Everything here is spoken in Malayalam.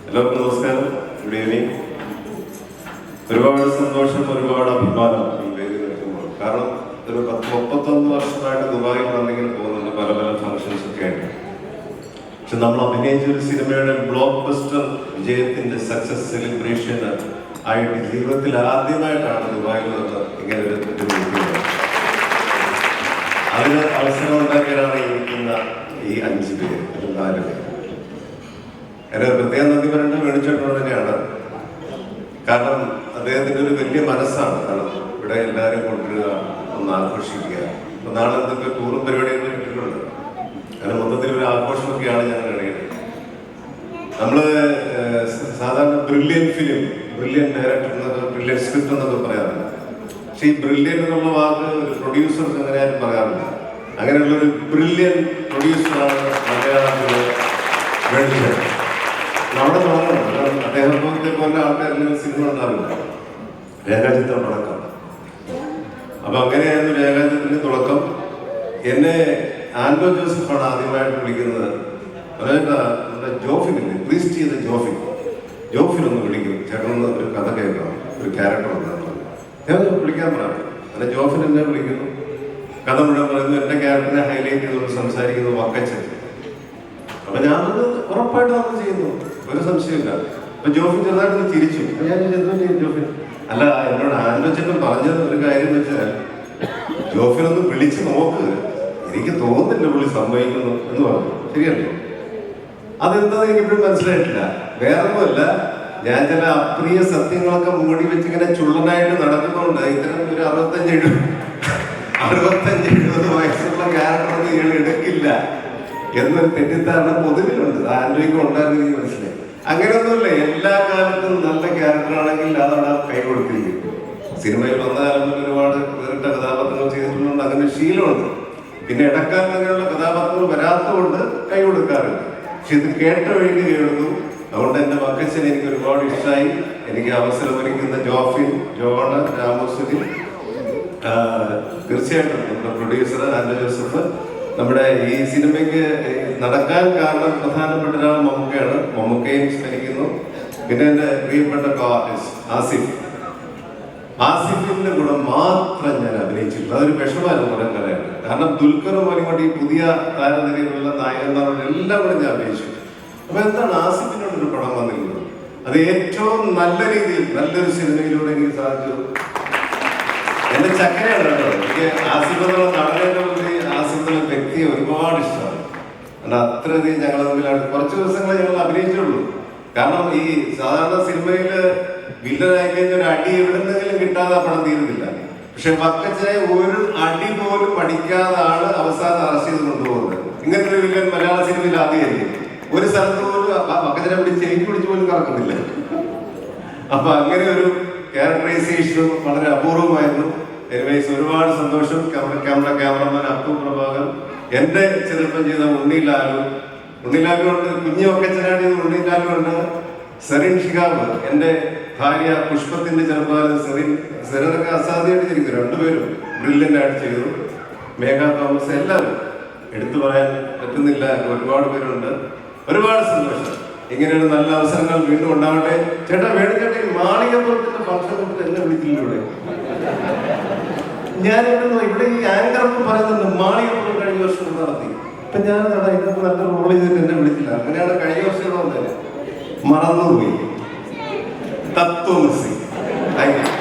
എല്ലാവർക്കും നമസ്കാരം. Good evening. ഒരുപാട് സന്തോഷം, ഒരുപാട് അഭിമാനം ഈ വേദി നിൽക്കുമ്പോൾ. കാരണം ഒരു 31 വർഷമായിട്ട് ദുബായിൽ വന്നിങ്ങനെ പോകുന്നുണ്ട്, പല പല ഫംഗ്ഷൻസ് ഒക്കെ ആയിട്ട്. പക്ഷെ നമ്മൾ അഭിനയിച്ച ഒരു സിനിമയുടെ ബ്ലോക്ക് ബസ്റ്റർ വിജയത്തിന്റെ സക്സസ് സെലിബ്രേഷൻ ആയിട്ട് ജീവിതത്തിൽ ആദ്യമായിട്ടാണ് ദുബായിൽ നിന്ന് ഇങ്ങനെ ഒരു അതിന് അവസരം ഉണ്ടാക്കിയതാണ് ഇരിക്കുന്ന ഈ 5 പേര്, 4 പേര്. എന്നെ പ്രത്യേകം നന്ദി പറയേണ്ടത് വേണിച്ചേട്ടനോട് തന്നെയാണ്. കാരണം അദ്ദേഹത്തിന്റെ ഒരു വലിയ മനസ്സാണ്. കാരണം ഇവിടെ എല്ലാവരും കൊണ്ടുവരിക, ഒന്ന് ആഘോഷിക്കുക. അപ്പൊ നാളെ എന്തൊക്കെ ടൂറും പരിപാടികളും കിട്ടിയിട്ടുണ്ട്. അങ്ങനെ മൊത്തത്തിൽ ഒരു ആഘോഷമൊക്കെയാണ് ഞങ്ങൾ ഇടയിൽ. നമ്മള് സാധാരണ ബ്രില്യൻ ഫിലിം, ബ്രില്യൻ ഡയറക്ടർ എന്നൊക്കെ, ബ്രില്യൻ സ്ക്രിപ്റ്റ് എന്നൊക്കെ പറയാറുണ്ട്. പക്ഷെ ഈ ബ്രില്യൻ എന്നുള്ള വാക്ക് ഒരു പ്രൊഡ്യൂസർക്ക് അങ്ങനെ ആരും പറയാറില്ല. അങ്ങനെയുള്ളൊരു ബ്രില്യൻ പ്രൊഡ്യൂസറാണ് മലയാളത്തിലെ വേണിച്ചേട്ടൻ. നമ്മുടെ തുടങ്ങുന്നത് അദ്ദേഹത്തെ പോലെ ആൾക്കാരിൽ സിനിമ ഉണ്ടാവില്ല, രേഖാചിത്രം തുടക്കം. അപ്പൊ അങ്ങനെയായിരുന്നു രേഖാചിത്രത്തിന്റെ തുടക്കം. എന്നെ ആൻഡോ ജോസഫാണ് ആദ്യമായിട്ട് വിളിക്കുന്നത്. അതായത് നമ്മുടെ ജോഫിനില്ലേ, ട്വിസ്റ്റ് ചെയ്ത ജോഫിനൊന്ന് വിളിക്കും, ചേട്ടനൊന്ന് ഒരു കഥ കേൾക്കണം, ഒരു ക്യാരക്ടർ ഉണ്ടാകും, ഞാൻ വിളിക്കാൻ പറയാം. അല്ലെ ജോഫിൻ എന്നെ വിളിക്കുന്നു, കഥ മുഴുവൻ പറയുന്നു, എന്റെ ക്യാരക്ടറിനെ ഹൈലൈറ്റ് ചെയ്ത് സംസാരിക്കുന്നു വക്കച്ചൻ. അപ്പൊ ഞാനത് ഉറപ്പായിട്ട് നമ്മൾ ചെയ്യുന്നു, ഒരു സംശയമില്ല. അപ്പൊ ജോഫിൻ ചെറുതായിട്ട് തിരിച്ചു. ഞാൻ എന്തോ ചെയ്യും ജോഫിൻ? അല്ല, എന്നോട് ആൻഡ്രോച്ചേട്ടൻ പറഞ്ഞത് ഒരു കാര്യം വെച്ചാൽ ജോഫിനൊന്ന് വിളിച്ച് നോക്ക്, എനിക്ക് തോന്നുന്നില്ല പുള്ളി സംഭവിക്കുന്നു എന്ന് പറഞ്ഞു. ശരിയല്ലേ? അതെന്താ എനിക്ക് ഇപ്പോഴും മനസ്സിലായിട്ടില്ല. വേറൊന്നുമല്ല, ഞാൻ ചില അപ്രിയ സത്യങ്ങളൊക്കെ മൂടി വെച്ച് ഇങ്ങനെ ചുള്ളനായിട്ട് നടക്കുന്നതുകൊണ്ട് ഇത്തരം ഒരു 65-70 വയസ്സുള്ള ക്യാരക്ടറൊന്നും ഇയാൾ എടുക്കില്ല എന്നൊരു തെറ്റിദ്ധാരണ പൊതുവിലുണ്ട്. ആൻഡ്രോയ്ക്കും ഉണ്ടായിരുന്നു, എനിക്ക് മനസ്സിലായി. അങ്ങനെയൊന്നുമില്ല, എല്ലാ കാലത്തും നല്ല ക്യാരക്ടറാണെങ്കിൽ അതവിടെ കൈ കൊടുത്തിരിക്കും. സിനിമയിൽ വന്ന കാലം മുതൽ ഒരുപാട് വേറിട്ട കഥാപാത്രങ്ങൾ ചെയ്തിട്ടുള്ളത് അങ്ങനെ ശീലമുണ്ട്. പിന്നെ ഇടക്കാലം അങ്ങനെയുള്ള കഥാപാത്രങ്ങൾ വരാത്തതുകൊണ്ട് കൈ കൊടുക്കാറില്ല. പക്ഷെ ഇത് കേട്ട വഴിക്ക് കേൾക്കുന്നു. അതുകൊണ്ട് എന്റെ വക്കച്ചൻ എനിക്ക് ഒരുപാട് ഇഷ്ടമായി. എനിക്ക് അവസരമൊരുക്കുന്ന ജോഫിൻ, ജോണ്, രാമോസുരി, തീർച്ചയായിട്ടും നമ്മുടെ പ്രൊഡ്യൂസർ ആൻഡോ ജോസഫ്. നമ്മുടെ ഈ സിനിമയ്ക്ക് നടക്കാൻ കാരണം പ്രധാനപ്പെട്ട ഒരാൾ മമ്മൂക്കയാണ്. മമ്മൂക്കയും സ്മരിക്കുന്നു. പിന്നെ എൻ്റെ പ്രിയപ്പെട്ട ആസിഫിന്റെ കൂടെ മാത്രം ഞാൻ അഭിനയിച്ചിട്ടുണ്ട്. അതൊരു വിഷമമായിരുന്നു കുറെ കാലമായിട്ട്. കാരണം ദുൽഖറും കൊണ്ട് ഈ പുതിയ താരനിരയിലുള്ള നായകന്മാരോട് എല്ലാം കൂടെ ഞാൻ അഭിനയിച്ചു. അപ്പൊ എന്താണ് ആസിഫിനോടൊരു പടം വന്നിരുന്നത്? അത് ഏറ്റവും നല്ല രീതിയിൽ നല്ലൊരു സിനിമയിലൂടെ എനിക്ക് സാധിച്ചു. എന്റെ ചക്കരയാണ് കേട്ടോ. എനിക്ക് ആസിഫ് എന്നുള്ള നടനേക്കാൾ ആസിഫ് എന്നുള്ള വ്യക്തിയെ ഒരുപാട് ഇഷ്ടമാണ്. കാരണം അത്രയധികം ഞങ്ങൾ തമ്മിലാണ് കുറച്ച് ദിവസങ്ങളെ ഞങ്ങൾ അഭിനയിച്ചുള്ളൂ. കാരണം ഈ സാധാരണ സിനിമയില് വില്ലനായി കഴിഞ്ഞ ഒരു അടി എവിടെന്നെങ്കിലും കിട്ടാതെ ആ പടം തീരുന്നില്ല. പക്ഷെ വക്കച്ചനെ ഒരു അടി പോലും അടിക്കാതാണ് അവസാനം അറസ്റ്റ് ചെയ്ത് കൊണ്ടുപോകുന്നത്. ഇങ്ങനത്തെ ഒരു വില്ലൻ മലയാള സിനിമയിൽ ആദ്യമായിരിക്കും. ഒരു സ്ഥലത്ത് പോലും വക്കച്ചനെ പിടിച്ച് ചെയിൻ പിടിച്ച് പോലും കറക്കുന്നില്ല. അപ്പൊ അങ്ങനെ ഒരു ക്യാരക്ടറൈസേഷനും വളരെ അപൂർവമായിരുന്നു. എനിവേസ് ഒരുപാട് സന്തോഷം. ക്യാമറമാൻ അപ്പു പ്രഭാകർ, എന്റെ ചെറുപ്പം ചെയ്ത ഉണ്ണിലാലുണ്ട്, കുഞ്ഞു വക്കച്ചനാണ് ചെയ്ത ഉണ്ണിലാലുണ്ട്, സെറിൻ ഷിഹാബ്, എന്റെ ഭാര്യ പുഷ്പത്തിന്റെ ചെറുപ്പകാലം സെറിനൊക്കെ അസാധ്യമായിട്ട് ചെയ്തു. രണ്ടുപേരും ബ്രില്യൻ്റ് ആയിട്ട് ചെയ്തു. മേഘ തോമസ്, എല്ലാവരും എടുത്തു പറയാൻ പറ്റുന്നില്ല, ഒരുപാട് പേരുണ്ട്. ഒരുപാട് സന്തോഷം. ഇങ്ങനെയുള്ള നല്ല അവസരങ്ങൾ വീണ്ടും ഉണ്ടാവട്ടെ. ചേട്ടാ വേണിച്ചേട്ടാ, മാളികപ്പുറത്തിന്റെ ഫംഗ്ഷൻ എന്നെ വിളിച്ചില്ല ഇവിടെ. ഞാൻ ഇവിടെ ഈ ആങ്കറൊക്കെ പറയുന്നുണ്ട് മാളികപ്പുറം കഴിഞ്ഞ വർഷം നടത്തി. ഇപ്പൊ ഞാൻ ഇതിനകത്ത് നല്ല റോൾ ചെയ്തിട്ട് എന്നെ വിളിച്ചില്ല. അങ്ങനെയാണ് കഴിഞ്ഞ വർഷം വന്നത്. മറന്നുപോയി. തത്വമസി. Thank you.